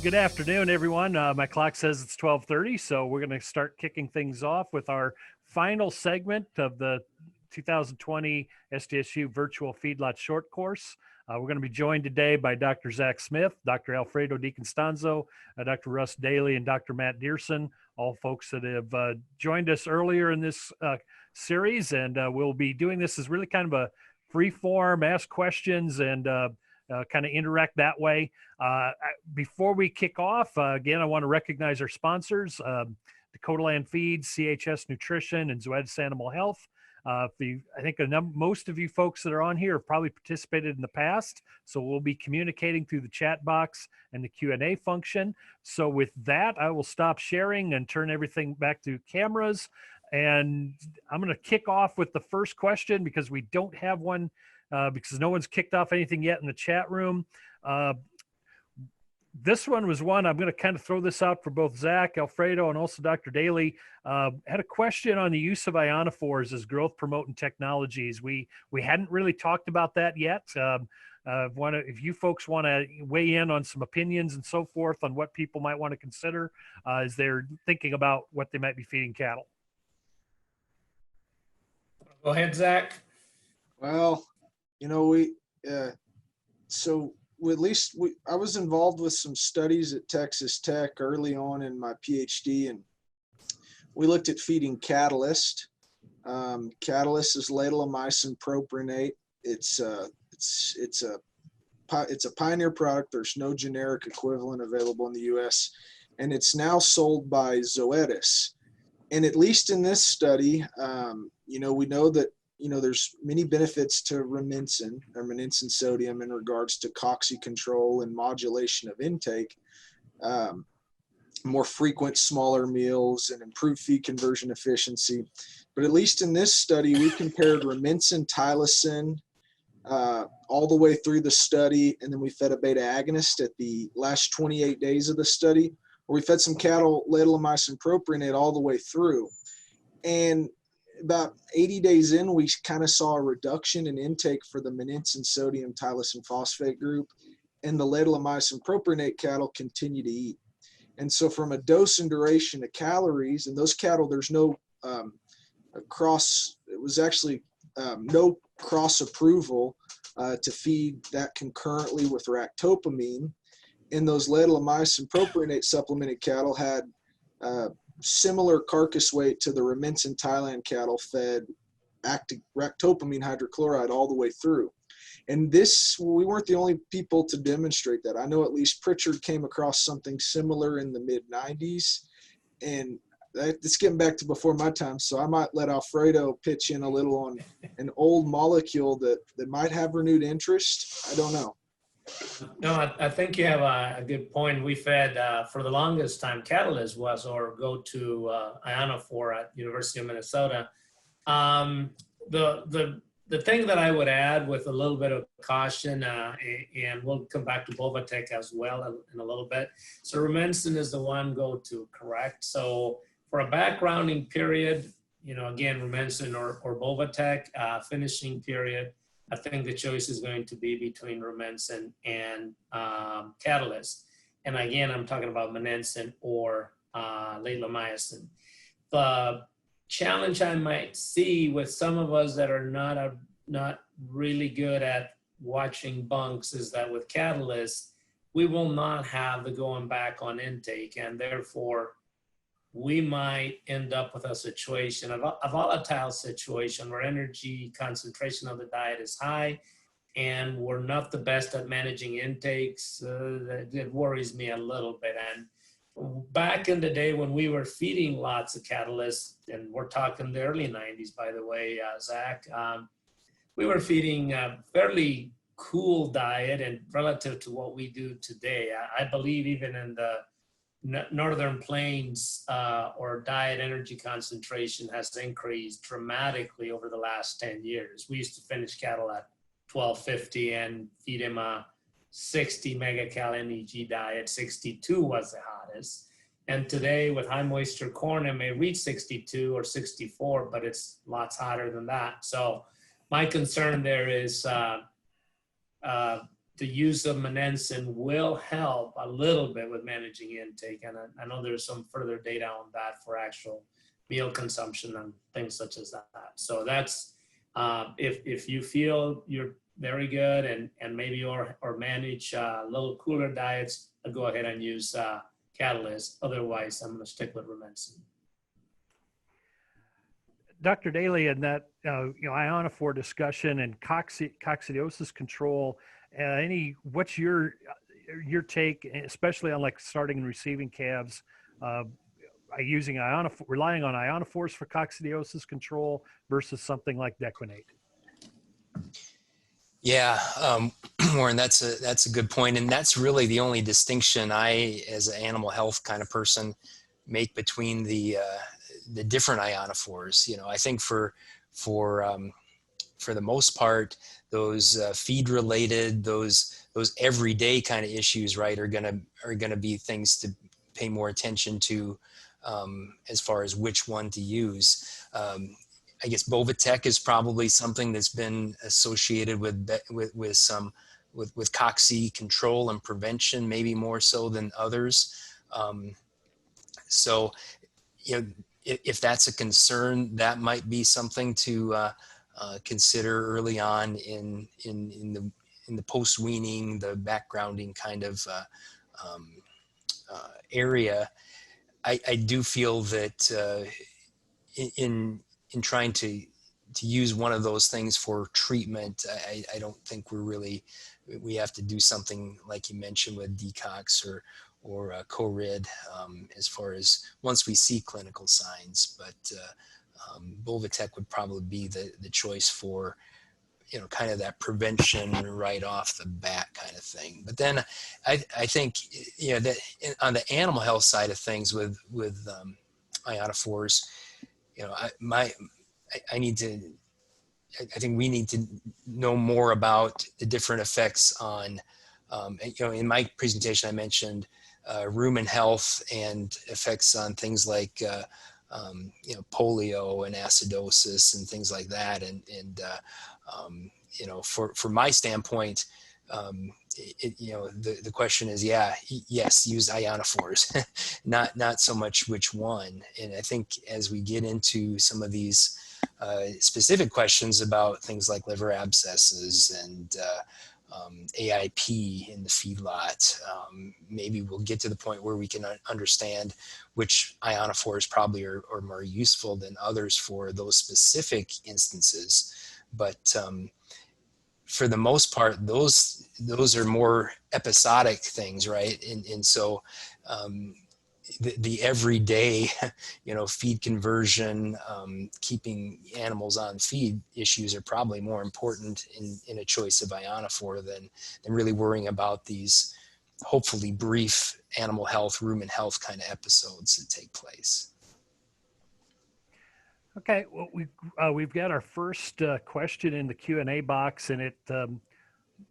Good afternoon, everyone. My clock says it's 12:30, so we're going to start kicking things off with our final segment of the 2020 SDSU Virtual Feedlot Short Course. We're going to be joined today by Dr. Zach Smith, Dr. Alfredo DiConstanzo, Dr. Russ Daly, and Dr. Matt Dearson, all folks that have joined us earlier in this series. And we'll be doing this as really kind of a free form, ask questions, and kind of interact that way. Before we kick off, again, I want to recognize our sponsors, Dakota Land Feeds, CHS Nutrition, and Zoetis Animal Health. I think most of you folks that are on here have probably participated in the past, so we'll be communicating through the chat box and the Q&A function. So with that, I will stop sharing and turn everything back to cameras. And I'm going to kick off with the first question because we don't have one because no one's kicked off anything yet in the chat room. This one was one, I'm going to kind of throw this out for both Zach, Alfredo, and also Dr. Daly. Had a question on the use of ionophores as growth promoting technologies. We hadn't really talked about that yet. If you folks want to weigh in on some opinions and so forth on what people might want to consider as they're thinking about what they might be feeding cattle. Go ahead, Zach. Well, you know, I was involved with some studies at Texas Tech early on in my PhD, and we looked at feeding Catalyst. Catalyst is laetalomycin propionate. It's a pioneer product. There's no generic equivalent available in the U.S., and it's now sold by Zoetis. And at least in this study, we know that there's many benefits to Rumensin or Rumensin sodium in regards to cocci control and modulation of intake, more frequent, smaller meals, and improved feed conversion efficiency. But at least in this study, we compared Rumensin, Tylosin all the way through the study, and then we fed a beta agonist at the last 28 days of the study, where we fed some cattle laetalomycin propionate all the way through. And about 80 days in, we kind of saw a reduction in intake for the Rumensin sodium tylosin phosphate group, and the laetalomycin propionate cattle continue to eat. And so from a dose and duration of calories, and those cattle, there's no no cross approval to feed that concurrently with ractopamine. And those laetalomycin propionate supplemented cattle had similar carcass weight to the Rumensin Thailand cattle fed ractopamine hydrochloride all the way through. And we weren't the only people to demonstrate that. I know at least Pritchard came across something similar in the mid-90s, and it's getting back to before my time, so I might let Alfredo pitch in a little on an old molecule that might have renewed interest. I don't know. No, I think you have a good point. We fed for the longest time, Catalyst was our go-to ionophore at University of Minnesota. The thing that I would add with a little bit of caution, and we'll come back to Bovatec as well in a little bit. So Rumensin is the one go-to, correct? So for a backgrounding period, again, Rumensin or Bovatec, finishing period, I think the choice is going to be between Rumensin and Catalyst. And again, I'm talking about Rumensin or laetalomycin. The challenge I might see with some of us that are not really good at watching bunks is that with Catalyst, we will not have the going back on intake, and therefore we might end up with a situation, a volatile situation where energy concentration of the diet is high and we're not the best at managing intakes. It worries me a little bit. And back in the day when we were feeding lots of Catalyst, and we're talking the early 90s, by the way, Zach, we were feeding a fairly cool diet and relative to what we do today. I believe even in the Northern Plains, or diet energy concentration has increased dramatically over the last 10 years. We used to finish cattle at 1250 and feed them a 60 megacal NEG diet. 62 was the hottest. And today with high moisture corn, it may reach 62 or 64, but it's lots hotter than that. So my concern there is the use of monensin will help a little bit with managing intake. And I know there's some further data on that for actual meal consumption and things such as that. So that's, if you feel you're very good and maybe or manage a little cooler diets, I'll go ahead and use Catalyst. Otherwise, I'm going to stick with Rumensin. Dr. Daly, in that ionophore discussion and coccidiosis control, what's your take, especially on like starting and receiving calves, relying on ionophores for coccidiosis control versus something like Dequinate? Yeah, Warren, that's a good point, and that's really the only distinction I, as an animal health kind of person, make between the different ionophores. I think for the most part, those feed related, those everyday kind of issues, right, are gonna be things to pay more attention to as far as which one to use. I guess Bovatec is probably something that's been associated with cocci control and prevention, maybe more so than others. So, if that's a concern, that might be something to consider early on in the post-weaning, the backgrounding kind of area. I do feel that in trying to use one of those things for treatment, I don't think we have to do something like you mentioned with Decox or Corid as far as once we see clinical signs. But Bovatec would probably be the choice for kind of that prevention right off the bat kind of thing. But then I think that on the animal health side of things with ionophores, I think we need to know more about the different effects on, in my presentation, I mentioned rumen health and effects on things like, polio and acidosis and things like that. And for my standpoint, the question is, yes, use ionophores, not so much which one. And I think as we get into some of these specific questions about things like liver abscesses and AIP in the feedlot, maybe we'll get to the point where we can understand which ionophores probably are more useful than others for those specific instances. But for the most part, those are more episodic things, right? And so the everyday, feed conversion, keeping animals on feed issues are probably more important in a choice of ionophore than really worrying about these hopefully brief animal health, rumen health kind of episodes that take place. Okay, well, we've got our first question in the Q&A box, and it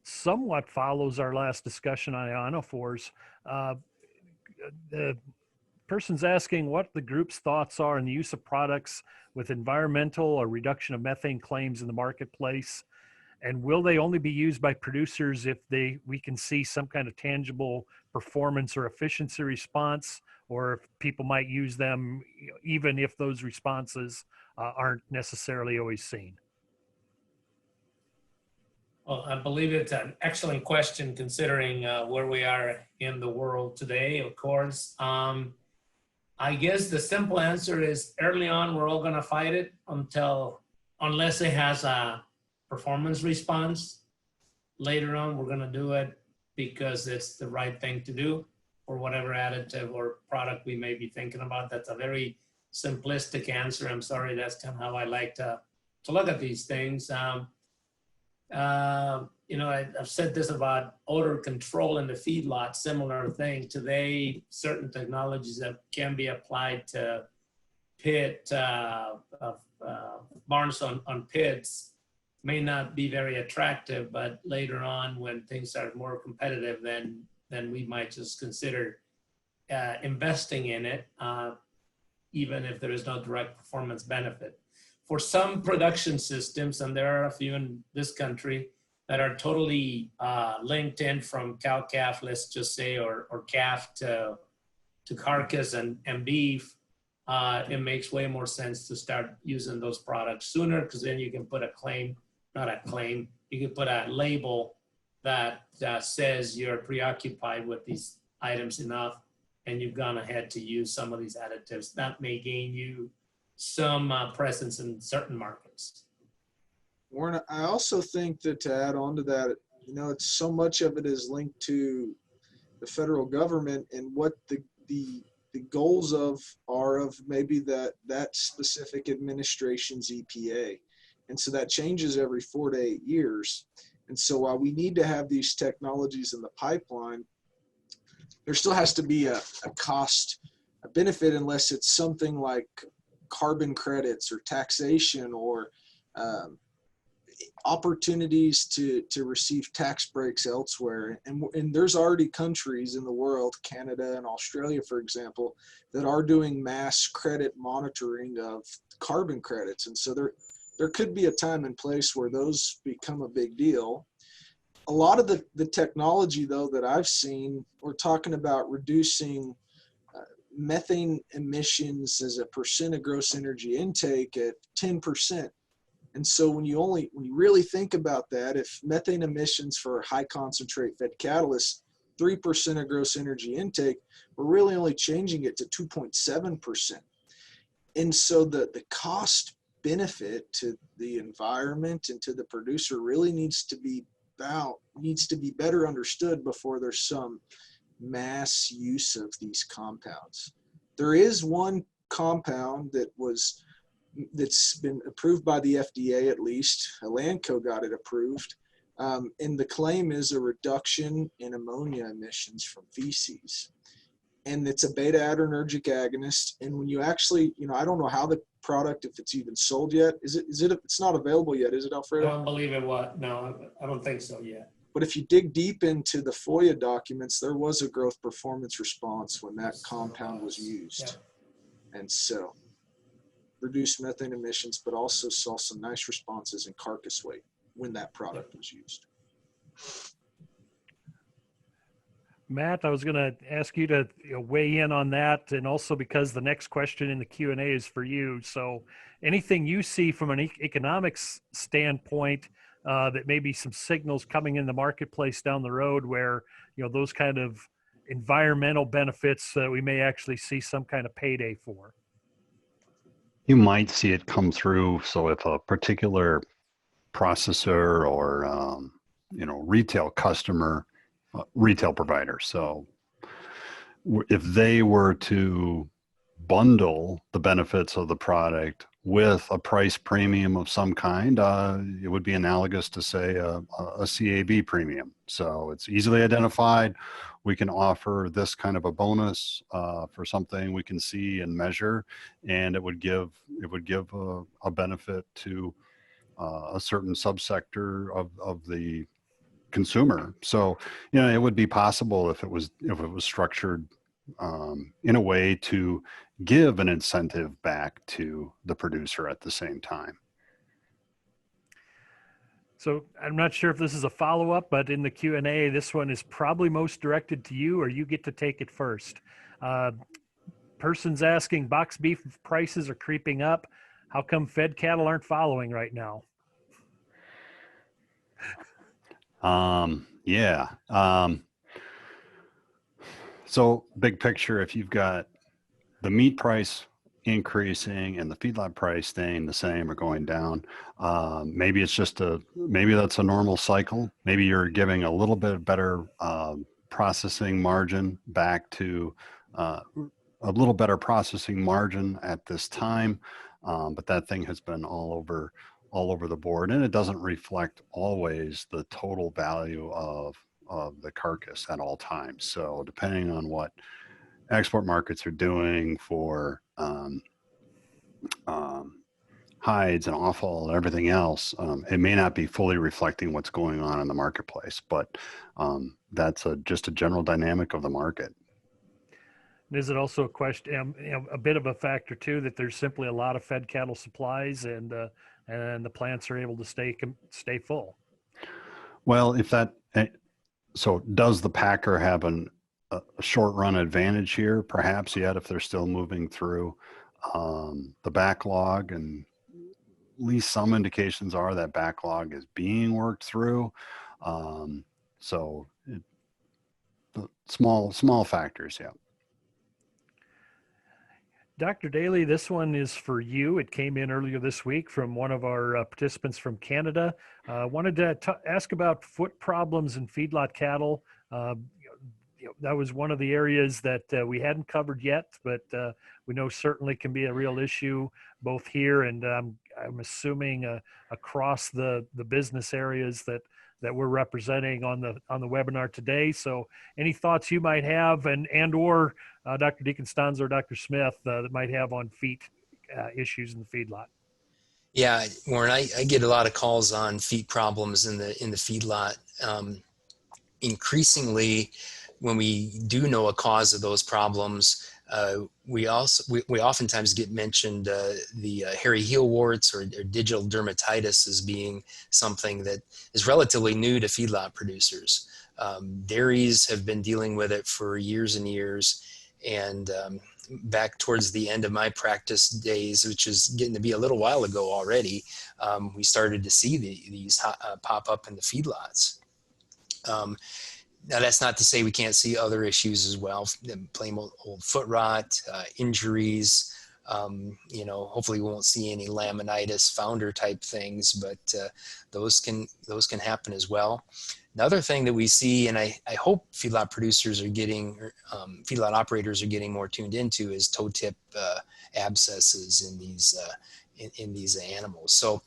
somewhat follows our last discussion on ionophores. The person's asking what the group's thoughts are on the use of products with environmental or reduction of methane claims in the marketplace, and will they only be used by producers if we can see some kind of tangible performance or efficiency response, or if people might use them even if those responses aren't necessarily always seen? Well, I believe it's an excellent question considering where we are in the world today, of course. I guess the simple answer is early on, we're all going to fight it unless it has a performance response. Later on, we're going to do it because it's the right thing to do for whatever additive or product we may be thinking about. That's a very simplistic answer. I'm sorry, that's kind of how I like to look at these things. I've said this about odor control in the feedlot, similar thing. Today, certain technologies that can be applied to pit, barns on pits may not be very attractive, but later on when things are more competitive, then we might just consider investing in it, even if there is no direct performance benefit. For some production systems, and there are a few in this country, that are totally linked in from cow-calf, let's just say, or calf to carcass and beef, it makes way more sense to start using those products sooner, because then you can put you can put a label that says you're preoccupied with these items enough and you've gone ahead to use some of these additives. That may gain you some presence in certain markets. Warren, I also think that to add on to that, it's so much of it is linked to the federal government and what the goals are of maybe that specific administration's EPA. And so that changes every 4 to 8 years. And so while we need to have these technologies in the pipeline, there still has to be a benefit, unless it's something like carbon credits or taxation or opportunities to receive tax breaks elsewhere. And there's already countries in the world, Canada and Australia, for example, that are doing mass credit monitoring of carbon credits. And so there could be a time and place where those become a big deal. A lot of the technology, though, that I've seen, we're talking about reducing methane emissions as a percent of gross energy intake at 10%. And so when you really think about that, if methane emissions for high concentrate fed cattle is 3% of gross energy intake, we're really only changing it to 2.7%. And so the cost benefit to the environment and to the producer really needs to be better understood before there's some mass use of these compounds. There is one compound that's been approved by the FDA, at least. Elanco got it approved. And the claim is a reduction in ammonia emissions from feces. And it's a beta adrenergic agonist. And when you actually, I don't know how the product, if it's even sold yet. It's not available yet, is it, Alfredo? I don't believe it was. No, I don't think so yet. But if you dig deep into the FOIA documents, there was a growth performance response when that compound was used. Yeah. And so reduced methane emissions, but also saw some nice responses in carcass weight when that product was used. Matt, I was going to ask you to weigh in on that, and also because the next question in the Q&A is for you. So anything you see from an economics standpoint that maybe some signals coming in the marketplace down the road where, those kind of environmental benefits that we may actually see some kind of payday for? You might see it come through. So if a particular processor or, retail customer, retail provider. So if they were to bundle the benefits of the product with a price premium of some kind, it would be analogous to, say, a CAB premium. So it's easily identified. We can offer this kind of a bonus for something we can see and measure, and it would give a benefit to a certain subsector of the consumer. So, it would be possible if it was structured in a way to give an incentive back to the producer at the same time. So I'm not sure if this is a follow-up, but in the Q&A, this one is probably most directed to you, or you get to take it first. Person's asking, box beef prices are creeping up. How come fed cattle aren't following right now? So big picture, if you've got the meat price increasing and the feedlot price staying the same or going down, maybe that's a normal cycle. Maybe you're giving a little bit better processing margin back to a little better processing margin at this time. But that thing has been all over the board, and it doesn't reflect always the total value of the carcass at all times. So depending on what export markets are doing for hides and offal and everything else, it may not be fully reflecting what's going on in the marketplace, but that's just a general dynamic of the market. Is it also a question, a bit of a factor too, that there's simply a lot of fed cattle supplies and the plants are able to stay full? Well, if that, so does the packer have a short run advantage here? Perhaps yet, if they're still moving through the backlog, and at least some indications are that backlog is being worked through. So small factors, yeah. Dr. Daly, this one is for you. It came in earlier this week from one of our participants from Canada. Wanted to ask about foot problems in feedlot cattle. That was one of the areas that we hadn't covered yet, but we know certainly can be a real issue both here and I'm assuming across the business areas that we're representing on the webinar today. So any thoughts you might have and or Dr. Deaconstanza or Dr. Smith that might have on feet issues in the feedlot? Yeah, Warren, I get a lot of calls on feet problems in the feedlot. Increasingly, when we do know a cause of those problems, we oftentimes get mentioned the hairy heel warts or digital dermatitis as being something that is relatively new to feedlot producers. Dairies have been dealing with it for years and years, and back towards the end of my practice days, which is getting to be a little while ago already, we started to see these pop up in the feedlots. Now, that's not to say we can't see other issues as well, plain old foot rot, injuries. Hopefully we won't see any laminitis, founder type things, but those can happen as well. Another thing that we see, and I hope feedlot producers are getting, feedlot operators are getting more tuned into, is toe tip abscesses in these animals. So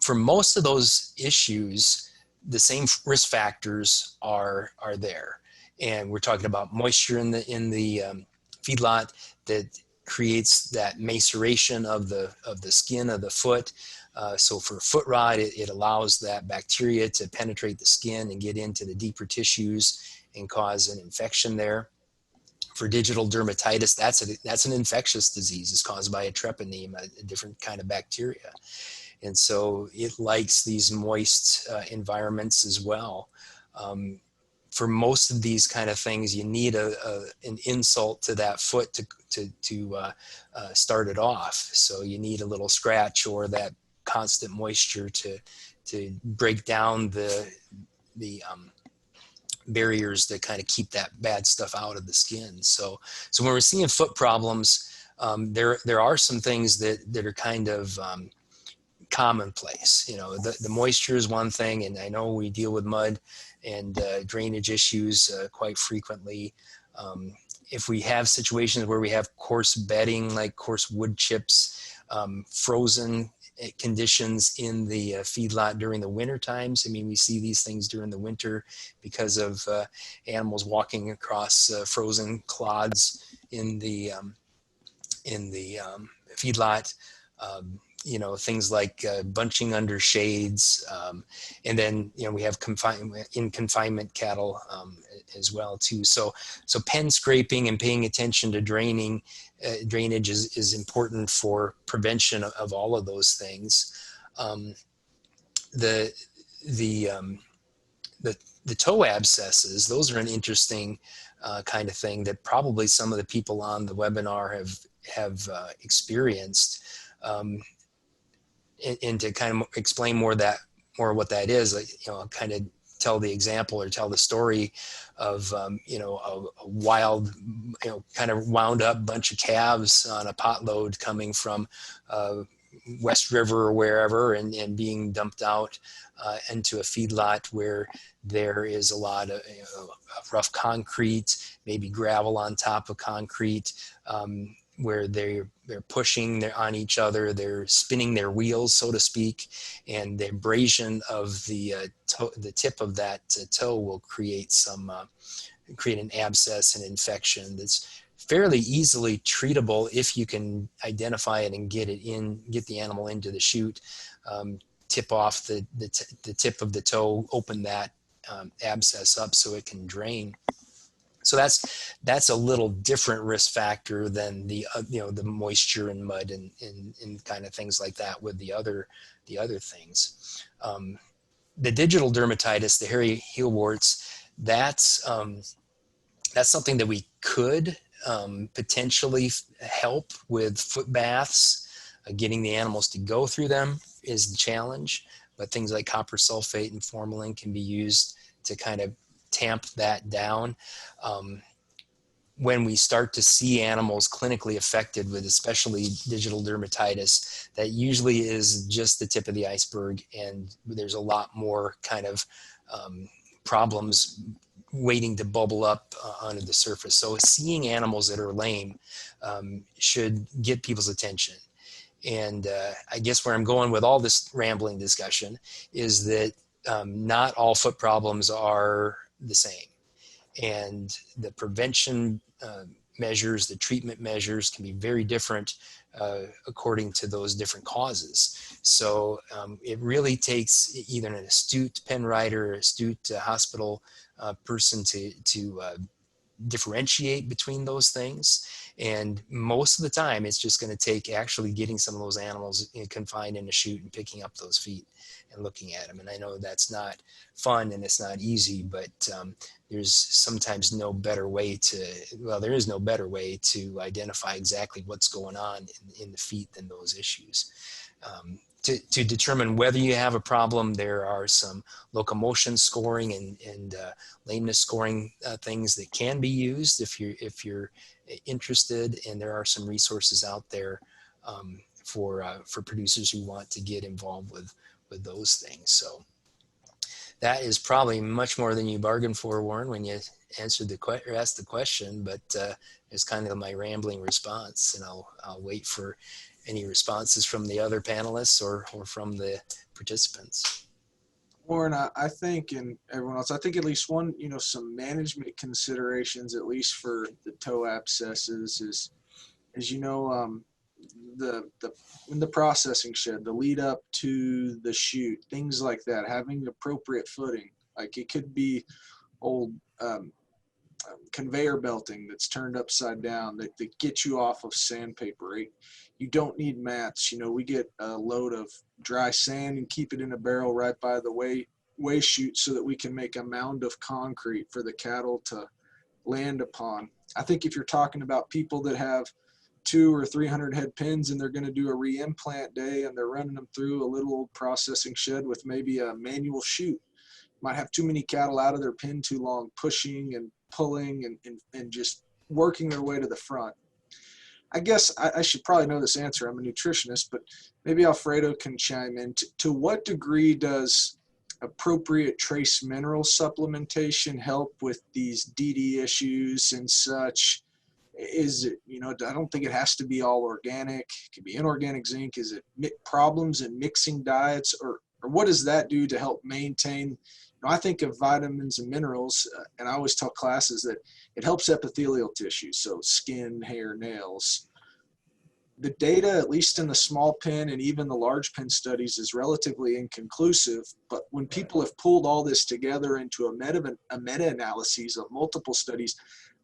for most of those issues, the same risk factors are there, and we're talking about moisture in the feedlot that creates that maceration of the skin of the foot. So for foot rot, it allows that bacteria to penetrate the skin and get into the deeper tissues and cause an infection there. For digital dermatitis, that's an infectious disease. It's caused by a treponeme, a different kind of bacteria. And so it likes these moist environments as well. For most of these kind of things, you need an insult to that foot to start it off. So you need a little scratch or that constant moisture to break down the barriers that kind of keep that bad stuff out of the skin. So when we're seeing foot problems, there are some things that are kind of commonplace. The moisture is one thing, and I know we deal with mud and drainage issues quite frequently. If we have situations where we have coarse bedding, like coarse wood chips, frozen conditions in the feedlot during the winter times. I mean, we see these things during the winter because of animals walking across frozen clods in the feedlot. Things like bunching under shades. And then, we have confinement cattle as well too. So pen scraping and paying attention to drainage is important for prevention of all of those things. The toe abscesses, those are an interesting kind of thing that probably some of the people on the webinar have experienced. And to kind of explain more what that is, kind of tell the example or tell the story of, a wild, kind of wound up bunch of calves on a pot load coming from West River or wherever and being dumped out into a feedlot where there is a lot of rough concrete, maybe gravel on top of concrete, where they're pushing on each other, they're spinning their wheels, so to speak, and the abrasion of the tip of that toe will create an abscess and infection that's fairly easily treatable if you can identify it and get the animal into the chute, tip off the tip of the toe, open that abscess up so it can drain. So that's a little different risk factor than the moisture and mud and kind of things like that with the other things. the digital dermatitis, the hairy heel warts, that's something that we could potentially help with foot baths. Getting the animals to go through them is the challenge, but things like copper sulfate and formalin can be used to kind of tamp that down. When we start to see animals clinically affected with especially digital dermatitis, that usually is just the tip of the iceberg, and there's a lot more kind of problems waiting to bubble up onto the surface. So seeing animals that are lame should get people's attention. And I guess where I'm going with all this rambling discussion is that not all foot problems are the same. And the prevention measures, the treatment measures can be very different according to those different causes. So it really takes either an astute pen writer, astute hospital person to differentiate between those things. And most of the time, it's just going to take actually getting some of those animals confined in a chute and picking up those feet and looking at them. And I know that's not fun and it's not easy, but there's sometimes no better way there is no better way to identify exactly what's going on in the feet than those issues. To determine whether you have a problem, there are some locomotion scoring and lameness scoring things that can be used if you're interested, and there are some resources out there for producers who want to get involved with those things. So that is probably much more than you bargained for, Warren, when you answered asked the question, but it's kind of my rambling response, and I'll wait for any responses from the other panelists or from the participants. Warren, I think, and everyone else, I think at least one, some management considerations, at least for the toe abscesses, is in the processing shed, the lead up to the chute, things like that, having appropriate footing. Like it could be old conveyor belting that's turned upside down that gets you off of sandpaper, right? You don't need mats. We get a load of dry sand and keep it in a barrel right by the way chute so that we can make a mound of concrete for the cattle to land upon. I think if you're talking about people that have 200 or 300 head pins and they're going to do a re-implant day and they're running them through a little processing shed with maybe a manual chute, might have too many cattle out of their pen too long, pushing and pulling and just working their way to the front. I guess I should probably know this answer. I'm a nutritionist, but maybe Alfredo can chime in. To what degree does appropriate trace mineral supplementation help with these DD issues and such? Is it, I don't think it has to be all organic. It could be inorganic zinc. Is it problems in mixing diets, or what does that do to help maintain? I think of vitamins and minerals, and I always tell classes that it helps epithelial tissue, so skin, hair, nails. The data, at least in the small pen and even the large pen studies, is relatively inconclusive. But when people have pulled all this together into a meta-analysis of multiple studies,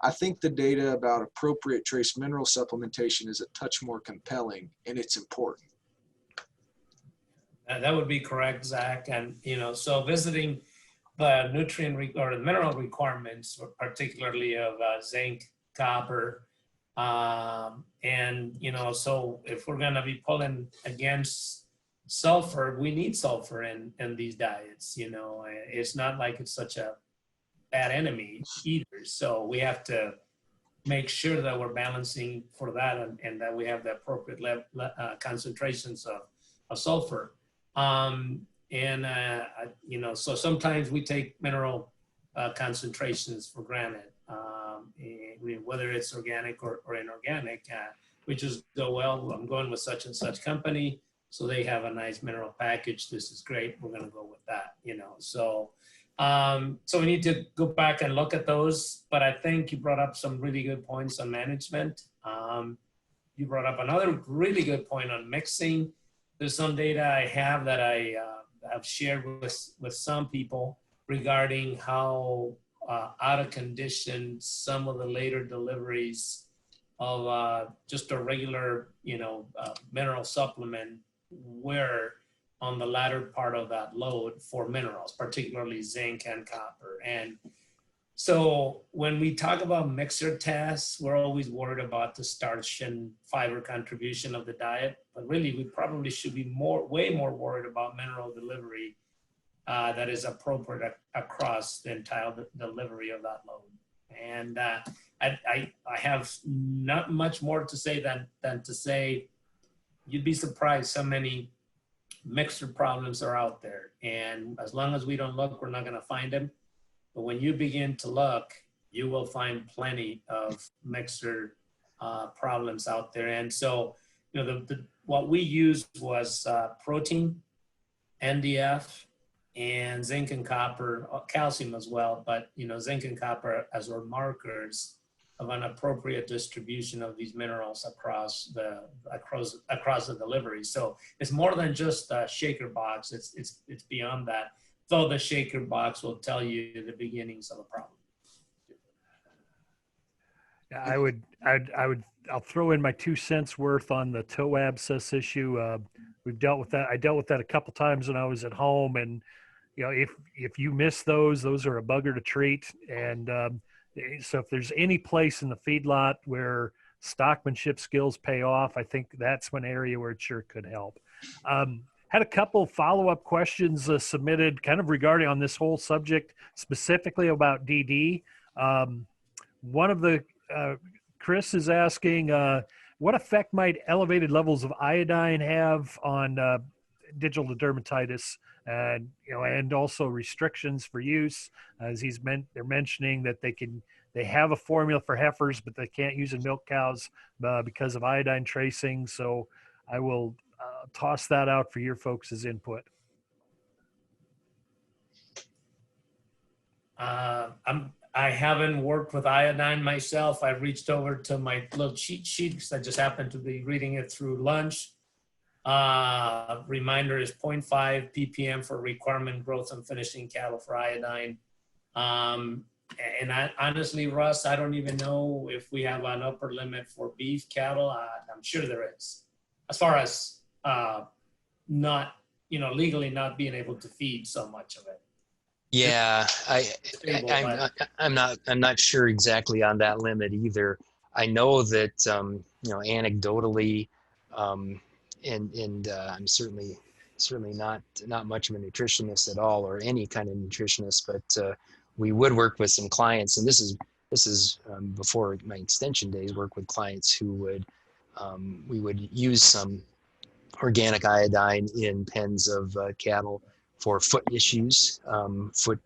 I think the data about appropriate trace mineral supplementation is a touch more compelling, and it's important. That would be correct, Zach. And, so visiting the nutrient or the mineral requirements, particularly of zinc, copper, and, so if we're going to be pulling against sulfur, we need sulfur in these diets. It's not like it's such a bad enemy either. So we have to make sure that we're balancing for that and that we have the appropriate concentrations of sulfur. So sometimes we take mineral concentrations for granted, whether it's organic or inorganic. We just go, well, I'm going with such and such company, so they have a nice mineral package. This is great. We're going to go with that, So we need to go back and look at those. But I think you brought up some really good points on management. You brought up another really good point on mixing. There's some data I have that I have shared with some people regarding how out of condition some of the later deliveries of just a regular, mineral supplement were. on the latter part of that load for minerals, particularly zinc and copper. And so when we talk about mixer tests, we're always worried about the starch and fiber contribution of the diet, but really we probably should be way more worried about mineral delivery that is appropriate across the entire delivery of that load. And I have not much more to say than to say you'd be surprised how many mixer problems are out there. And as long as we don't look, we're not going to find them. But when you begin to look, you will find plenty of mixer problems out there. And so, you know, what we used was protein, NDF, and zinc and copper, calcium as well. But, you know, zinc and copper as our markers of an appropriate distribution of these minerals across the delivery. So it's more than just a shaker box. It's beyond that. Though the shaker box will tell you the beginnings of a problem. I'll throw in my 2 cents worth on the toe abscess issue. We've dealt with that. I dealt with that a couple times when I was at home, and you know, if you miss those are a bugger to treat. And so if there's any place in the feedlot where stockmanship skills pay off, I think that's one area where it sure could help. Had a couple follow-up questions submitted kind of regarding on this whole subject, specifically about DD. One of the, Chris is asking, what effect might elevated levels of iodine have on digital dermatitis, and you know, and also restrictions for use? As they're mentioning that they have a formula for heifers, but they can't use in milk cows because of iodine tracing. So I will toss that out for your folks' input. I haven't worked with iodine myself. I reached over to my little cheat sheet because I just happened to be reading it through lunch. Reminder is 0.5 ppm for requirement growth and finishing cattle for iodine. And honestly, Russ, I don't even know if we have an upper limit for beef cattle. I'm sure there is, as far as not, you know, legally not being able to feed so much of it. Yeah, I'm not sure exactly on that limit either. I know that you know, anecdotally, and I'm certainly not much of a nutritionist at all, or any kind of nutritionist, but we would work with some clients, and this is before my extension days, work with clients who would we would use some organic iodine in pens of cattle for foot issues, foot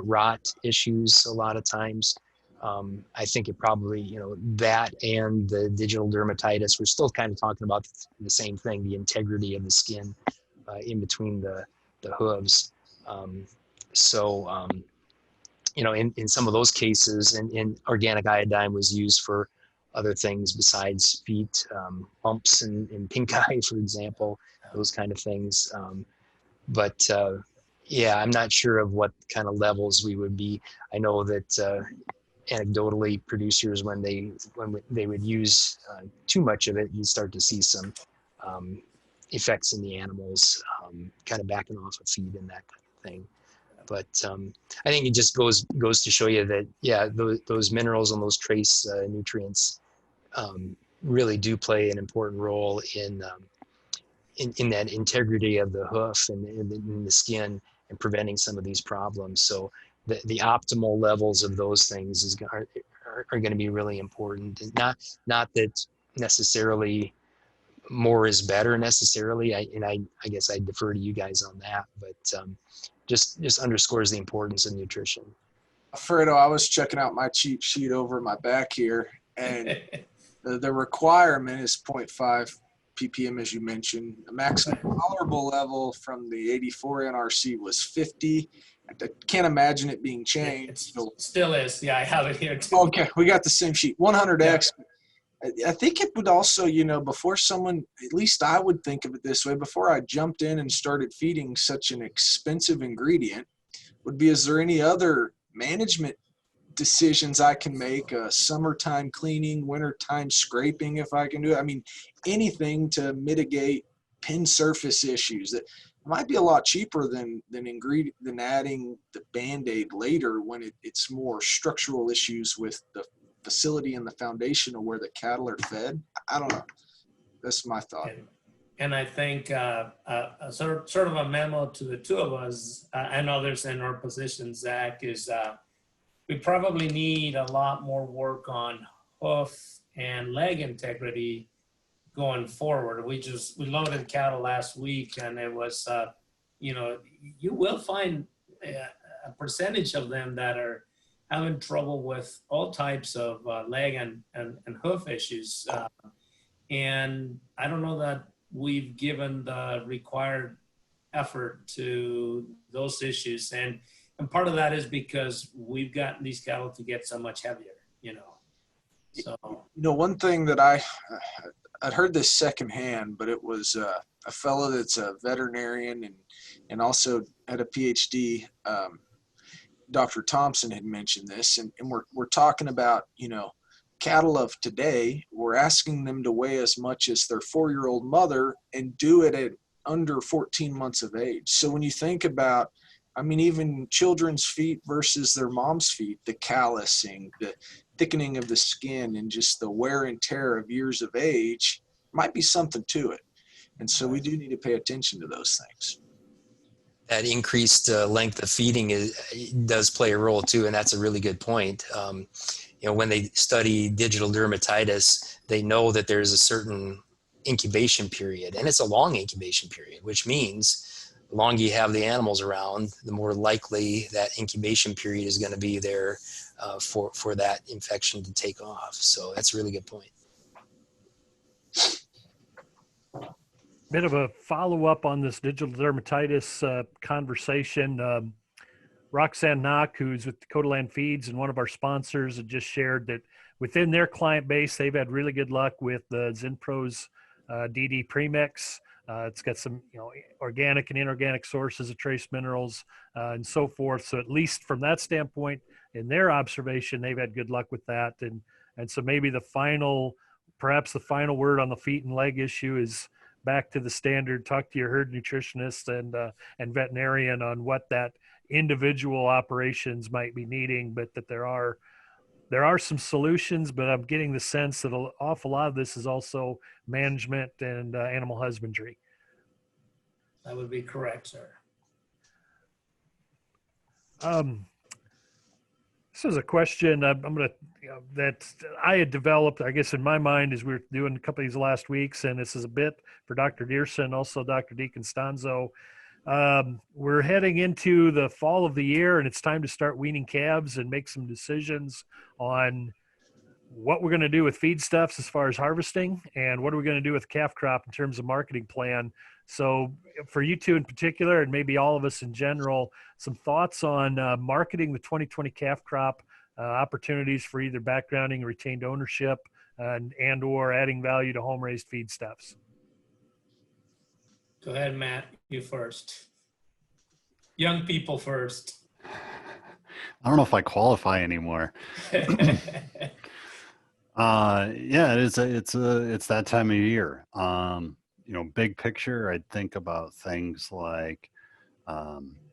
rot issues a lot of times. I think it probably, you know, that and the digital dermatitis, we're still kind of talking about the same thing, the integrity of the skin in between the hooves. You know, in some of those cases, and organic iodine was used for other things besides feet, bumps and pink eye, for example, those kind of things. But yeah, I'm not sure of what kind of levels we would be. I know that anecdotally, producers, when they would use too much of it, you start to see some effects in the animals, kind of backing off of feed and that kind of thing. But I think it just goes to show you that, yeah, those minerals and those trace nutrients really do play an important role in that integrity of the hoof and in the skin, and preventing some of these problems. So the optimal levels of those things are going to be really important. And not that necessarily more is better necessarily. I guess I defer to you guys on that, but just underscores the importance of nutrition. Fredo, I was checking out my cheat sheet over my back here, and the requirement is 0.5 ppm, as you mentioned. The maximum tolerable level from the 84 NRC was 50. I can't imagine it being changed. It still is. Yeah, I have it here too. Okay, we got the same sheet. 100x. Yeah. I think it would also, you know, before someone, at least I would think of it this way, before I jumped in and started feeding such an expensive ingredient, would be, is there any other management decisions I can make? Summertime cleaning, wintertime scraping, if I can do it. I mean, anything to mitigate pin surface issues. That might be a lot cheaper than adding the Band-Aid later when it's more structural issues with the facility and the foundation of where the cattle are fed. I don't know. That's my thought. And I think sort of a memo to the two of us and others in our position, Zach, is we probably need a lot more work on hoof and leg integrity going forward. We loaded cattle last week, and it was, you will find a percentage of them that are having trouble with all types of leg and hoof issues. And I don't know that we've given the required effort to those issues. And part of that is because we've gotten these cattle to get so much heavier, So, one thing that I'd heard this secondhand, but it was a fellow that's a veterinarian and also had a PhD. Dr. Thompson had mentioned this, and we're talking about, cattle of today. We're asking them to weigh as much as their 4-year-old mother and do it at under 14 months of age. So when you think about, even children's feet versus their mom's feet, the callousing, the thickening of the skin, and just the wear and tear of years of age might be something to it. And so we do need to pay attention to those things. That increased length of feeding does play a role too, and that's a really good point. When they study digital dermatitis, they know that there's a certain incubation period, and it's a long incubation period, which means the longer you have the animals around, the more likely that incubation period is going to be there for that infection to take off. So that's a really good point. Bit of a follow-up on this digital dermatitis conversation. Roxanne Knock, who's with Dakota Land Feeds and one of our sponsors, had just shared that within their client base, they've had really good luck with the Zinpro's DD Premix. It's got some, organic and inorganic sources of trace minerals and so forth. So at least from that standpoint, in their observation, they've had good luck with that. And so maybe perhaps the final word on the feet and leg issue is back to the standard. Talk to your herd nutritionist and veterinarian on what that individual operations might be needing, but that there are some solutions, but I'm getting the sense that an awful lot of this is also management and animal husbandry. That would be correct, sir. This is a question that I had developed, I guess, in my mind as we were doing a couple of these last weeks, and this is a bit for Dr. Dearson, also Dr. DeConstanzo. We're heading into the fall of the year, and it's time to start weaning calves and make some decisions on what we're going to do with feedstuffs as far as harvesting, and what are we going to do with calf crop in terms of marketing plan. So for you two in particular, and maybe all of us in general, some thoughts on marketing the 2020 calf crop, opportunities for either backgrounding or retained ownership, and or adding value to home-raised feedstuffs. Go ahead, Matt. You first. Young people first. I don't know if I qualify anymore. Yeah, it's that time of year. Big picture, I'd think about things like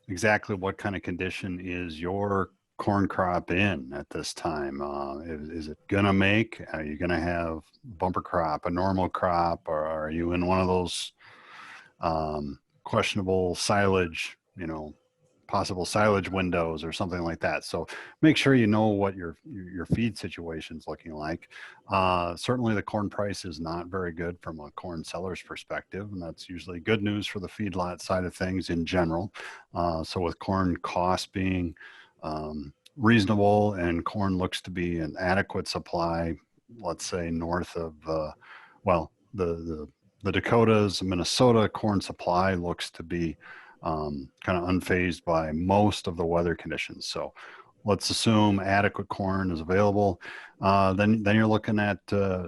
exactly what kind of condition is your corn crop in at this time. Is it gonna make? Are you gonna have bumper crop, a normal crop, or are you in one of those questionable silage, possible silage windows or something like that? So make sure you know what your feed situation is looking like. Certainly the corn price is not very good from a corn seller's perspective, and that's usually good news for the feedlot side of things in general. So with corn costs being reasonable and corn looks to be an adequate supply, let's say north of, the Dakotas, Minnesota corn supply looks to be kind of unfazed by most of the weather conditions. So let's assume adequate corn is available. Then you're looking at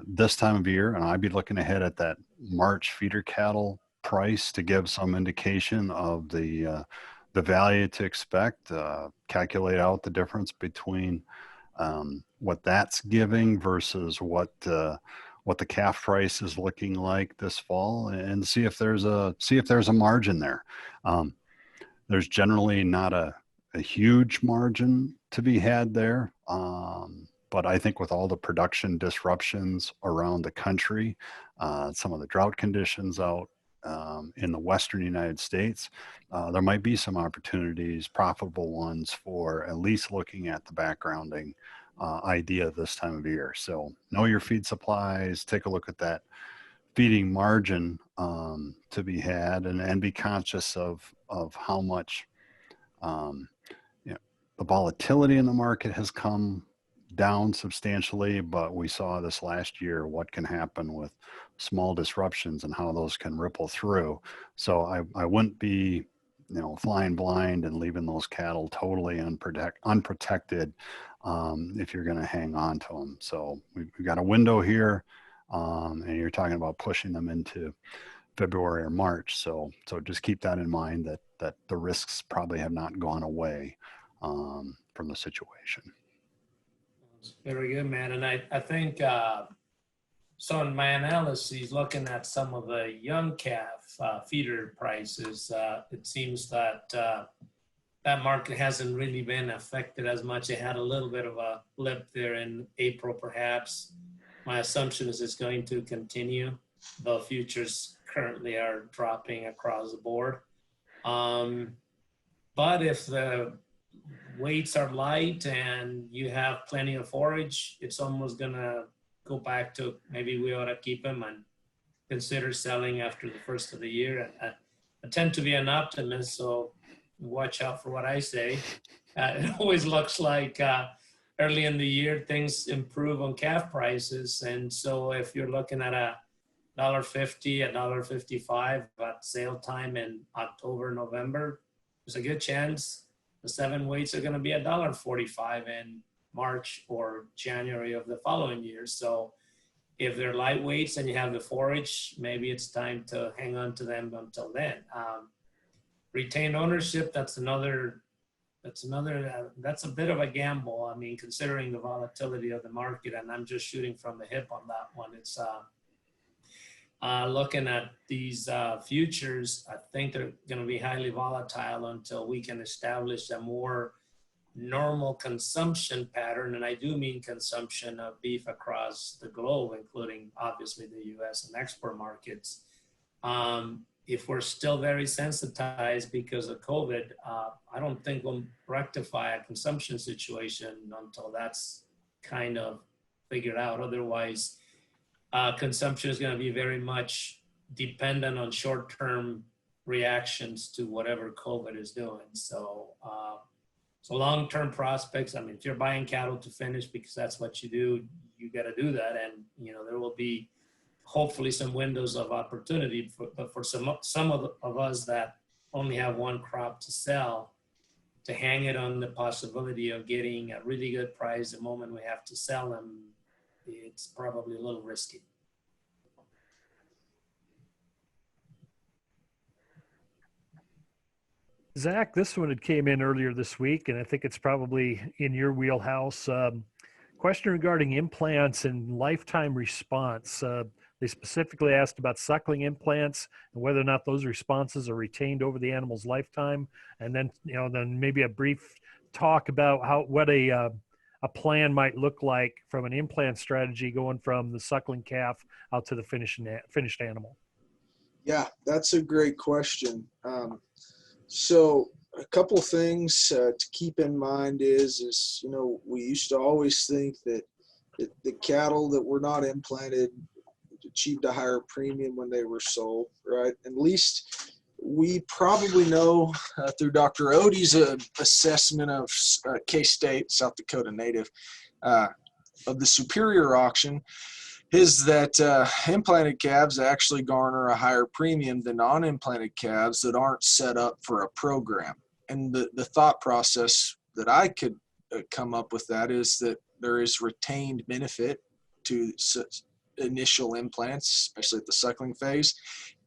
this time of year, and I'd be looking ahead at that March feeder cattle price to give some indication of the value to expect. Calculate out the difference between what that's giving versus what what the calf price is looking like this fall, and see if there's a margin there. There's generally not a huge margin to be had there. But I think with all the production disruptions around the country, some of the drought conditions out in the Western United States, there might be some opportunities, profitable ones, for at least looking at the backgrounding idea this time of year. So know your feed supplies, take a look at that feeding margin to be had, and be conscious of how much the volatility in the market has come down substantially, but we saw this last year what can happen with small disruptions and how those can ripple through. So I wouldn't be flying blind and leaving those cattle totally unprotected if you're going to hang on to them. So we've got a window here, and you're talking about pushing them into February or March. So just keep that in mind, that the risks probably have not gone away from the situation. Very good, man. And I think, so in my analysis, looking at some of the young calf feeder prices, it seems that that market hasn't really been affected as much. It had a little bit of a blip there in April, perhaps. My assumption is it's going to continue. The futures currently are dropping across the board. But if the weights are light and you have plenty of forage, it's almost gonna go back to maybe we ought to keep them and consider selling after the first of the year. I tend to be an optimist, so watch out for what I say. It always looks like early in the year things improve on calf prices, and so if you're looking at $1.50, $1.55 at sale time in October, November, there's a good chance the 7 weights are going to be $1.45 in March or January of the following year. So if they're lightweights and you have the forage, maybe it's time to hang on to them until then. Retained ownership, that's a bit of a gamble. I mean, considering the volatility of the market, and I'm just shooting from the hip on that one. It's looking at these futures, I think they're going to be highly volatile until we can establish a more normal consumption pattern. And I do mean consumption of beef across the globe, including obviously the US and export markets. If we're still very sensitized because of COVID, I don't think we'll rectify a consumption situation until that's kind of figured out. Otherwise, consumption is going to be very much dependent on short-term reactions to whatever COVID is doing. So long-term prospects, I mean, if you're buying cattle to finish because that's what you do, you got to do that. And, there will be hopefully some windows of opportunity for some of us that only have one crop to sell, to hang it on the possibility of getting a really good price the moment we have to sell them. It's probably a little risky. Zach, this one had came in earlier this week, and I think it's probably in your wheelhouse. Question regarding implants and lifetime response. They specifically asked about suckling implants and whether or not those responses are retained over the animal's lifetime, and then then maybe a brief talk about what a plan might look like from an implant strategy going from the suckling calf out to the finished animal. Yeah, that's a great question. So a couple things to keep in mind is we used to always think that the cattle that were not implanted achieved a higher premium when they were sold, right? At least we probably know through Dr. Odie's assessment of K-State, South Dakota native, of the superior auction, is that implanted calves actually garner a higher premium than non-implanted calves that aren't set up for a program. And the thought process that I could come up with that is that there is retained benefit to initial implants, especially at the suckling phase.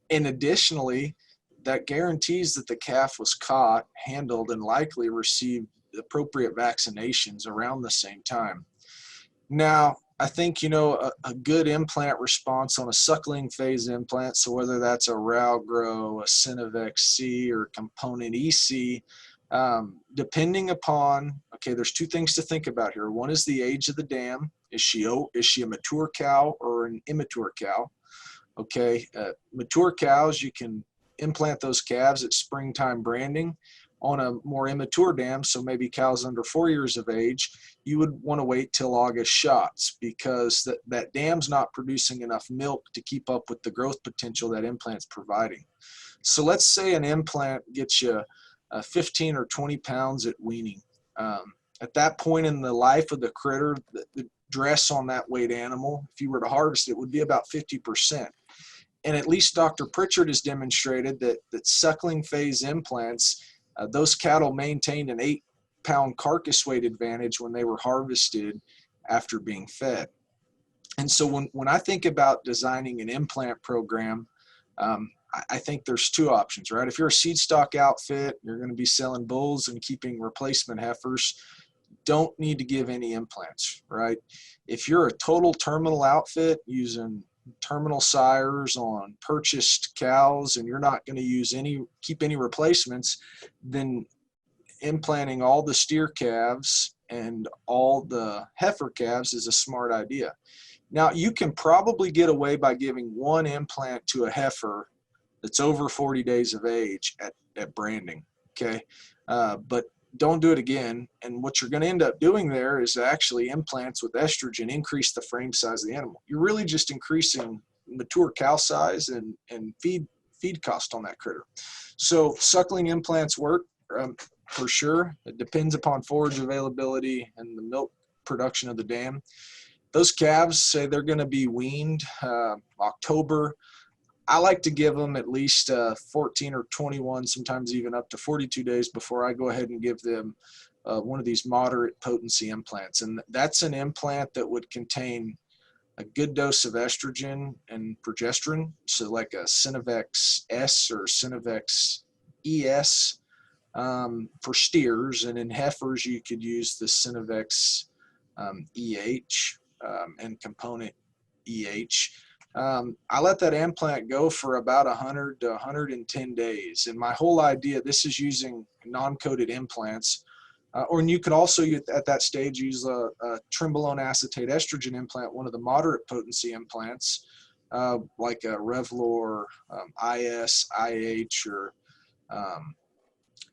And additionally, that guarantees that the calf was caught, handled, and likely received appropriate vaccinations around the same time. Now, I think, a good implant response on a suckling phase implant, so whether that's a Ralgro, a Synovex C, or component EC, depending upon, okay, there's two things to think about here. One is the age of the dam. Is she a mature cow or an immature cow? Okay, mature cows, you can implant those calves at springtime branding. On a more immature dam, so maybe cows under 4 years of age, you would want to wait till August shots, because that dam's not producing enough milk to keep up with the growth potential that implant's providing. So let's say an implant gets you 15 or 20 pounds at weaning. At that point in the life of the critter, the dress on that weight animal, if you were to harvest it, would be about 50%. And at least Dr. Pritchard has demonstrated that suckling phase implants, those cattle maintained an 8-pound carcass weight advantage when they were harvested after being fed. And so when I think about designing an implant program, I think there's two options, right? If you're a seed stock outfit, you're going to be selling bulls and keeping replacement heifers, don't need to give any implants, right? If you're a total terminal outfit using terminal sires on purchased cows and you're not going to keep any replacements, then implanting all the steer calves and all the heifer calves is a smart idea. Now, you can probably get away by giving one implant to a heifer that's over 40 days of age at branding, okay? But don't do it again. And what you're going to end up doing there is actually implants with estrogen increase the frame size of the animal. You're really just increasing mature cow size and feed cost on that critter. So suckling implants work for sure. It depends upon forage availability and the milk production of the dam. Those calves say they're going to be weaned October. I like to give them at least 14 or 21, sometimes even up to 42 days before I go ahead and give them one of these moderate potency implants. And that's an implant that would contain a good dose of estrogen and progesterone. So like a Synovex S or Synovex ES for steers. And in heifers, you could use the Synovex EH and component EH. I let that implant go for about 100 to 110 days. And my whole idea, this is using non-coated implants, or you could also at that stage use a Trenbolone acetate estrogen implant, one of the moderate potency implants, like a Revlor IS, IH, or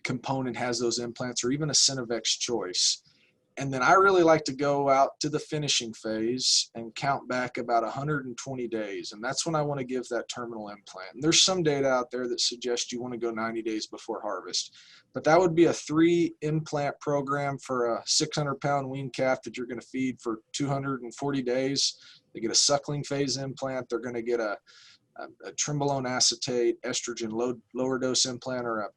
component has those implants, or even a Synovex choice. And then I really like to go out to the finishing phase and count back about 120 days. And that's when I want to give that terminal implant. And there's some data out there that suggests you want to go 90 days before harvest. But that would be a 3 implant program for a 600-pound wean calf that you're going to feed for 240 days. They get a suckling phase implant. They're going to get a Trenbolone acetate estrogen lower dose implant, or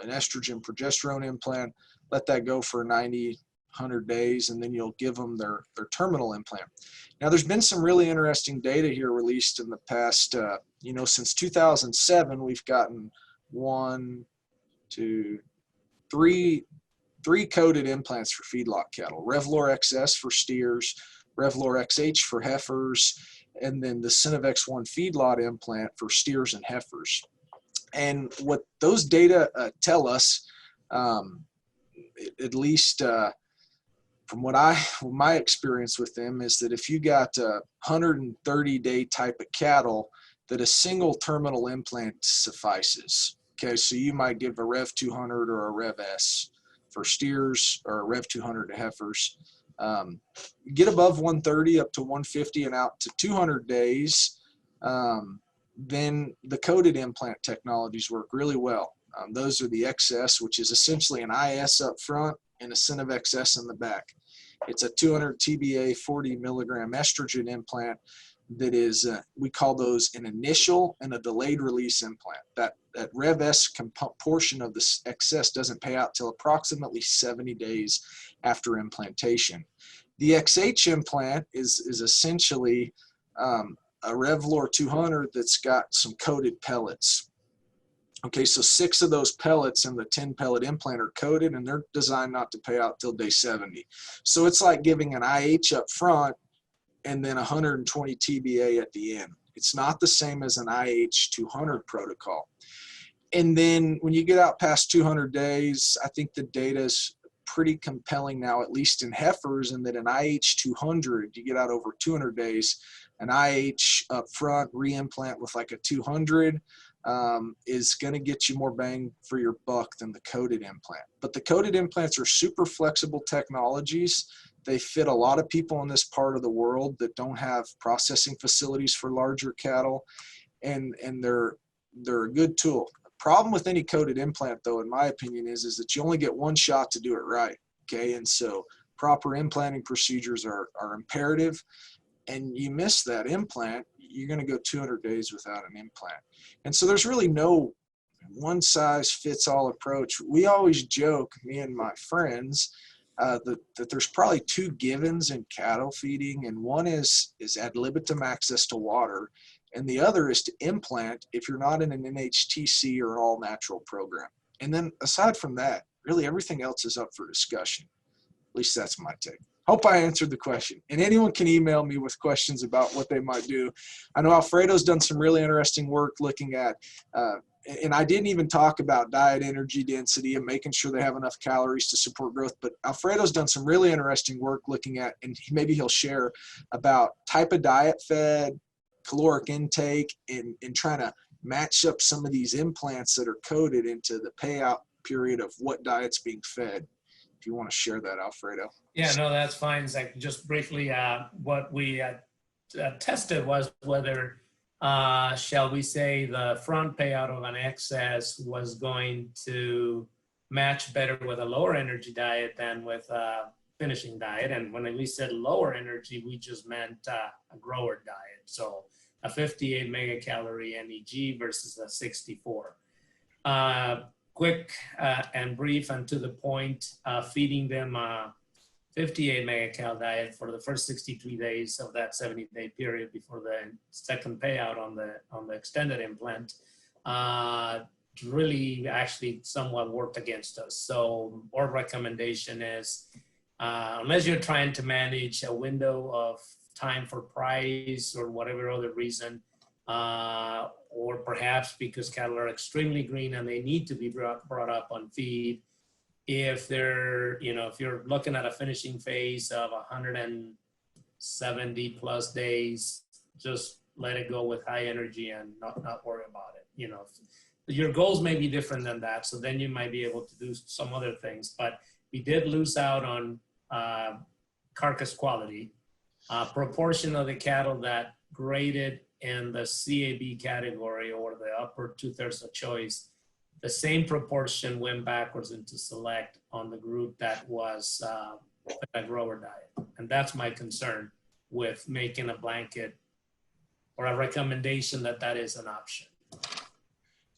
an estrogen progesterone implant. Let that go for 100 days, and then you'll give them their terminal implant. Now, there's been some really interesting data here released in the past, since 2007, we've gotten 3 coated implants for feedlot cattle: Revlor XS for steers, Revlor XH for heifers, and then the Synovex 1 feedlot implant for steers and heifers. And what those data tell us, at least from my experience with them, is that if you got a 130-day type of cattle, that a single terminal implant suffices. Okay, so you might give a Rev 200 or a Rev S for steers, or a Rev 200 to heifers. Get above 130 up to 150 and out to 200 days, then the coated implant technologies work really well. Those are the XS, which is essentially an IS up front and a Synovex S in the back. It's a 200 TBA 40 milligram estrogen implant that is, we call those an initial and a delayed release implant. That Rev S portion of the XS doesn't pay out till approximately 70 days after implantation. The XH implant is essentially a Revlor 200 that's got some coated pellets. Okay, so 6 of those pellets in the 10 pellet implant are coated, and they're designed not to pay out till day 70. So it's like giving an IH up front and then 120 TBA at the end. It's not the same as an IH 200 protocol. And then when you get out past 200 days, I think the data is pretty compelling now, at least in heifers, and that an IH 200, you get out over 200 days, an IH up front reimplant with like a 200 is going to get you more bang for your buck than the coated implant. But the coated implants are super flexible technologies. They fit a lot of people in this part of the world that don't have processing facilities for larger cattle, and they're a good tool. Problem with any coated implant, though, in my opinion, is that you only get one shot to do it right. Okay, and so proper implanting procedures are imperative. And you miss that implant, you're going to go 200 days without an implant. And so there's really no one size fits all approach. We always joke, me and my friends, that there's probably two givens in cattle feeding, and one is ad libitum access to water, and the other is to implant if you're not in an NHTC or an all natural program. And then aside from that, really everything else is up for discussion. At least that's my take. Hope I answered the question. And anyone can email me with questions about what they might do. I know Alfredo's done some really interesting work looking at, and I didn't even talk about diet energy density and making sure they have enough calories to support growth, but Alfredo's done some really interesting work looking at, and maybe he'll share about type of diet fed, caloric intake, and trying to match up some of these implants that are coded into the payout period of what diet's being fed. If you want to share that, Alfredo. Yeah, no, that's fine, Zach. Just briefly, what we tested was whether, shall we say, the front payout of an excess was going to match better with a lower energy diet than with a finishing diet. And when we said lower energy, we just meant a grower diet. So a 58 megacalorie NEG versus a 64. Quick and brief and to the point, feeding them 58 megacal diet for the first 63 days of that 70-day period before the second payout on the extended implant really actually somewhat worked against us. So our recommendation is, unless you're trying to manage a window of time for price or whatever other reason, or perhaps because cattle are extremely green and they need to be brought up on feed, if they're, if you're looking at a finishing phase of 170 plus days, just let it go with high energy and not worry about it. Your goals may be different than that, so then you might be able to do some other things. But we did lose out on carcass quality. Proportion of the cattle that graded in the CAB category or the upper 2/3 of choice, the same proportion went backwards into select on the group that was a grower diet. And that's my concern with making a blanket or a recommendation that is an option.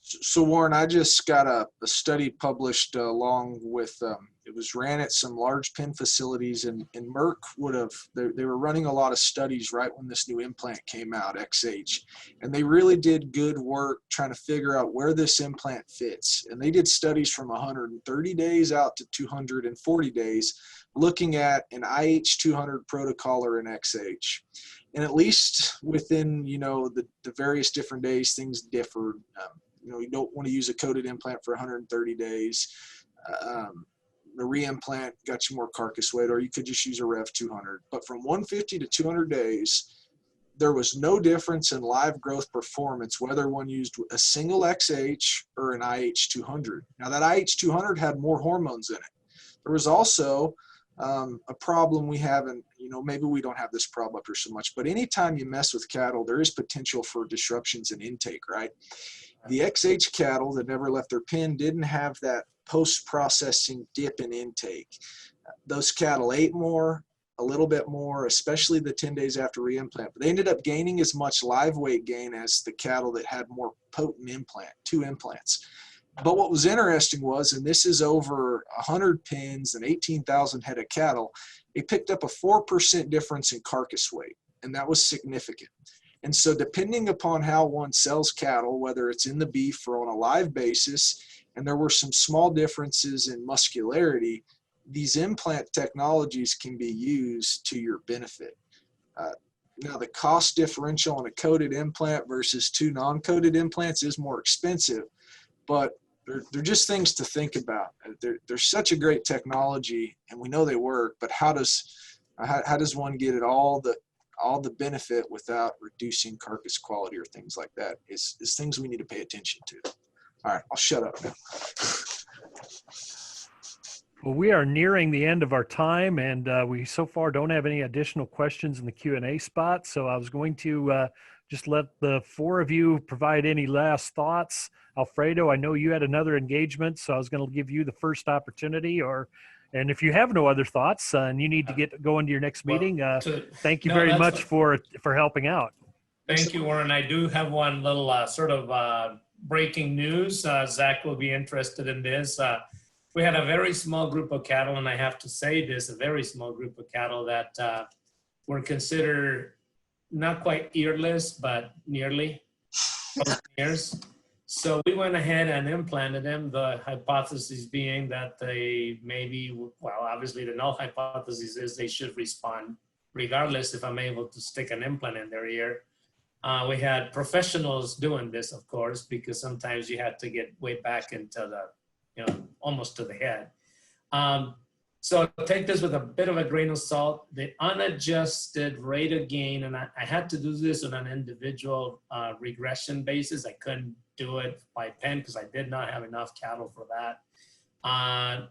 So Warren, I just got a study published along with, it was ran at some large pen facilities, and Merck they were running a lot of studies right when this new implant came out, XH, and they really did good work trying to figure out where this implant fits. And they did studies from 130 days out to 240 days, looking at an IH 200 protocol or an XH. And at least within, the various different days, things differed. You don't want to use a coated implant for 130 days. The reimplant got you more carcass weight, or you could just use a Rev 200. But from 150 to 200 days, there was no difference in live growth performance, whether one used a single XH or an IH 200. Now that IH 200 had more hormones in it. There was also a problem we have, and maybe we don't have this problem up here so much, but anytime you mess with cattle, there is potential for disruptions in intake, right? The XH cattle that never left their pen didn't have that post-processing dip in intake. Those cattle ate more, a little bit more, especially the 10 days after reimplant, but they ended up gaining as much live weight gain as the cattle that had more potent implant, 2 implants. But what was interesting was, and this is over 100 pens and 18,000 head of cattle, they picked up a 4% difference in carcass weight, and that was significant. And so depending upon how one sells cattle, whether it's in the beef or on a live basis, and there were some small differences in muscularity, these implant technologies can be used to your benefit. Now, the cost differential on a coated implant versus 2 non-coated implants is more expensive, but they're just things to think about. They're such a great technology, and we know they work, but how does one get it all the benefit without reducing carcass quality or things like that is things we need to pay attention to. All right, I'll shut up now. Well, we are nearing the end of our time, and we so far don't have any additional questions in the Q&A spot. So I was going to just let the 4 of you provide any last thoughts. Alfredo, I know you had another engagement, so I was going to give you the first opportunity. And if you have no other thoughts and you need to get going to your next meeting, thank you very much for helping out. Thank you, Warren. I do have one little sort of breaking news. Zach will be interested in this. We had a very small group of cattle, and I have to say this, a very small group of cattle that were considered not quite earless, but nearly ears. So we went ahead and implanted them, the hypothesis being that they maybe, well, obviously the null hypothesis is they should respond regardless if I'm able to stick an implant in their ear. We had professionals doing this, of course, because sometimes you have to get way back into the, almost to the head. So take this with a bit of a grain of salt. The unadjusted rate of gain, and I had to do this on an individual regression basis. I couldn't do it by pen because I did not have enough cattle for that.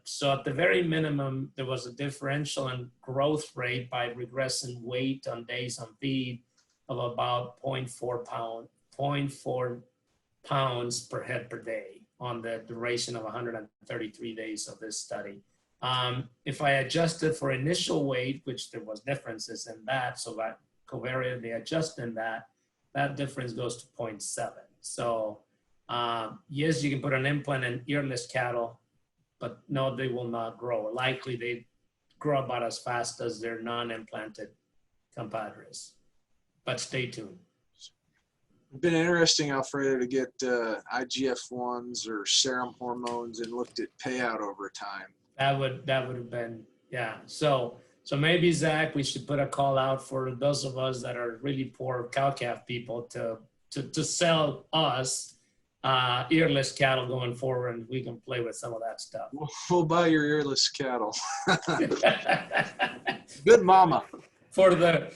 So at the very minimum, there was a differential in growth rate by regressing weight on days on feed of about 0.4 pounds per head per day on the duration of 133 days of this study. If I adjusted for initial weight, which there was differences in that, so that covariantly adjusting that difference goes to 0.7. So yes, you can put an implant in earless cattle, but no, they will not grow. Likely they grow about as fast as their non-implanted compadres. But stay tuned. It's been interesting, Alfredo, to get IGF-1s or serum hormones and looked at payout over time. That would have been, yeah. So maybe, Zach, we should put a call out for those of us that are really poor cow-calf people to sell us earless cattle going forward, and we can play with some of that stuff. We'll buy your earless cattle. Good mama. For the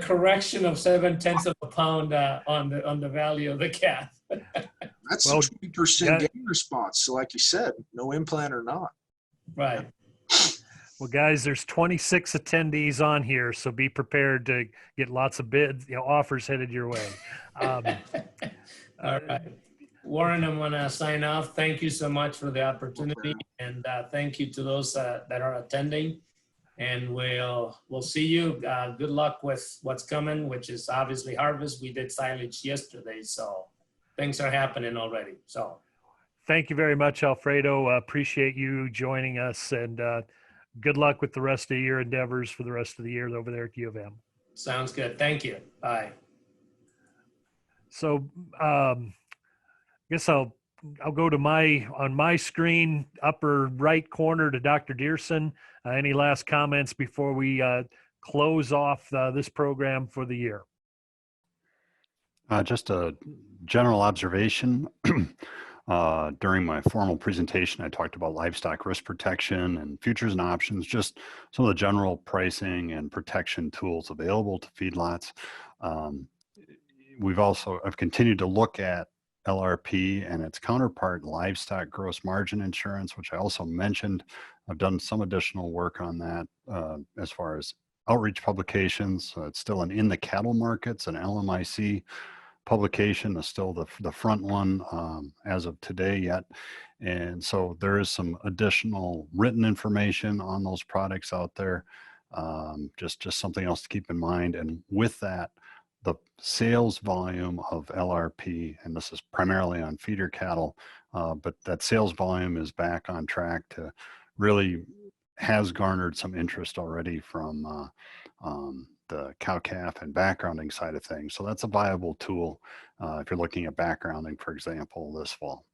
correction of 0.7 of a pound on the value of the calf. That's a 20% gain response. So like you said, no implant or not. Right. Well, guys, there's 26 attendees on here, so be prepared to get lots of bids, offers headed your way. All right. Warren, I'm going to sign off. Thank you so much for the opportunity, and thank you to those that are attending. And we'll see you. Good luck with what's coming, which is obviously harvest. We did silage yesterday, so things are happening already. So thank you very much, Alfredo. Appreciate you joining us, and good luck with the rest of your endeavors for the rest of the year over there at U of M. Sounds good. Thank you. Bye. So I guess I'll go to on my screen, upper right corner, to Dr. Dearson. Any last comments before we close off this program for the year? Just a general observation. During my formal presentation, I talked about livestock risk protection and futures and options, just some of the general pricing and protection tools available to feedlots. I've continued to look at LRP and its counterpart, livestock gross margin insurance, which I also mentioned. I've done some additional work on that as far as outreach publications. It's still an In the Cattle Markets, an LMIC publication is still the front one as of today yet. And so there is some additional written information on those products out there. Just something else to keep in mind. And with that, the sales volume of LRP, and this is primarily on feeder cattle, but that sales volume is back on track to really has garnered some interest already from the cow-calf and backgrounding side of things. So that's a viable tool if you're looking at backgrounding, for example, this fall.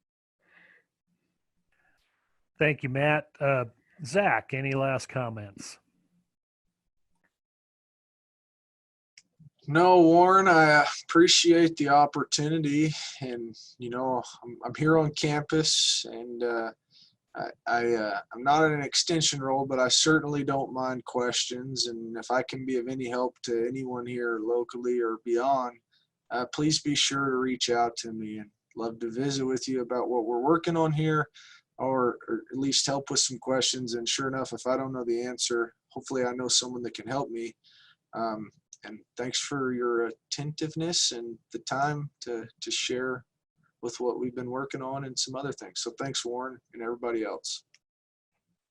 Thank you, Matt. Zach, any last comments? No, Warren, I appreciate the opportunity, and I'm here on campus, and I'm not in an extension role, but I certainly don't mind questions. And if I can be of any help to anyone here locally or beyond, please be sure to reach out to me, and love to visit with you about what we're working on here, or at least help with some questions. And sure enough, if I don't know the answer, hopefully I know someone that can help me. And thanks for your attentiveness and the time to share with what we've been working on and some other things. So thanks, Warren, and everybody else.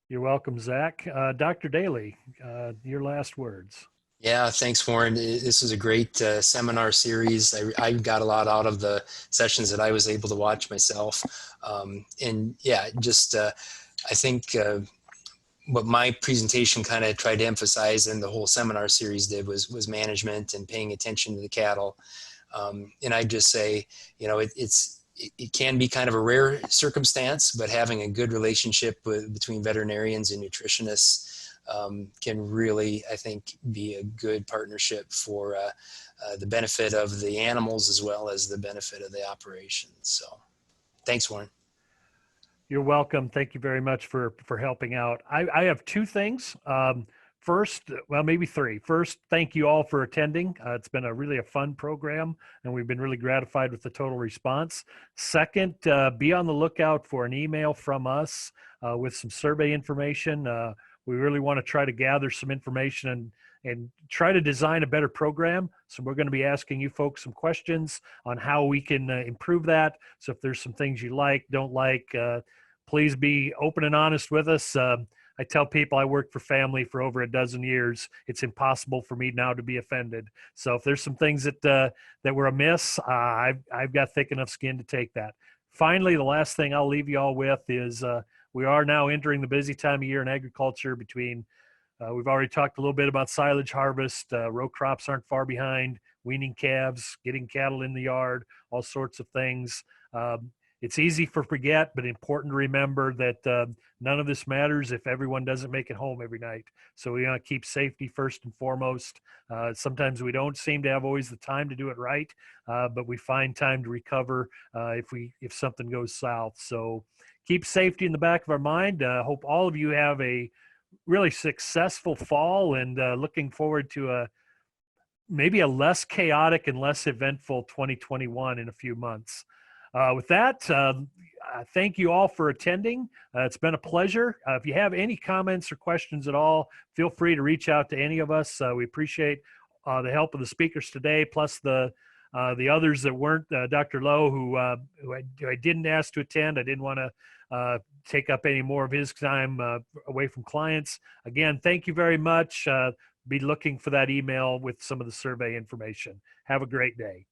You're welcome, Zach. Dr. Daly, your last words. Yeah, thanks, Warren. This is a great seminar series. I got a lot out of the sessions that I was able to watch myself. And yeah, just I think what my presentation kind of tried to emphasize, and the whole seminar series did, was management and paying attention to the cattle. And I just say, it can be kind of a rare circumstance, but having a good relationship between veterinarians and nutritionists can really, I think, be a good partnership for the benefit of the animals as well as the benefit of the operation. So thanks, Warren. You're welcome. Thank you very much for helping out. I have two things. First, well, maybe three. First, thank you all for attending. It's been really a fun program, and we've been really gratified with the total response. Second, be on the lookout for an email from us with some survey information. We really want to try to gather some information and try to design a better program. So we're going to be asking you folks some questions on how we can improve that. So if there's some things you like, don't like, please be open and honest with us. I tell people I worked for family for over a dozen years. It's impossible for me now to be offended. So if there's some things that were amiss, I've got thick enough skin to take that. Finally, the last thing I'll leave you all with is we are now entering the busy time of year in agriculture. We've already talked a little bit about silage harvest. Row crops aren't far behind. Weaning calves, getting cattle in the yard, all sorts of things. It's easy to forget, but important to remember that none of this matters if everyone doesn't make it home every night. So we want to keep safety first and foremost. Sometimes we don't seem to have always the time to do it right, but we find time to recover if something goes south. So keep safety in the back of our mind. Hope all of you have a really successful fall, and looking forward to maybe a less chaotic and less eventful 2021 in a few months. With that, thank you all for attending. It's been a pleasure. If you have any comments or questions at all, feel free to reach out to any of us. We appreciate the help of the speakers today, plus the others that weren't. Dr. Lowe, who I didn't ask to attend. I didn't want to take up any more of his time away from clients. Again, thank you very much. Be looking for that email with some of the survey information. Have a great day.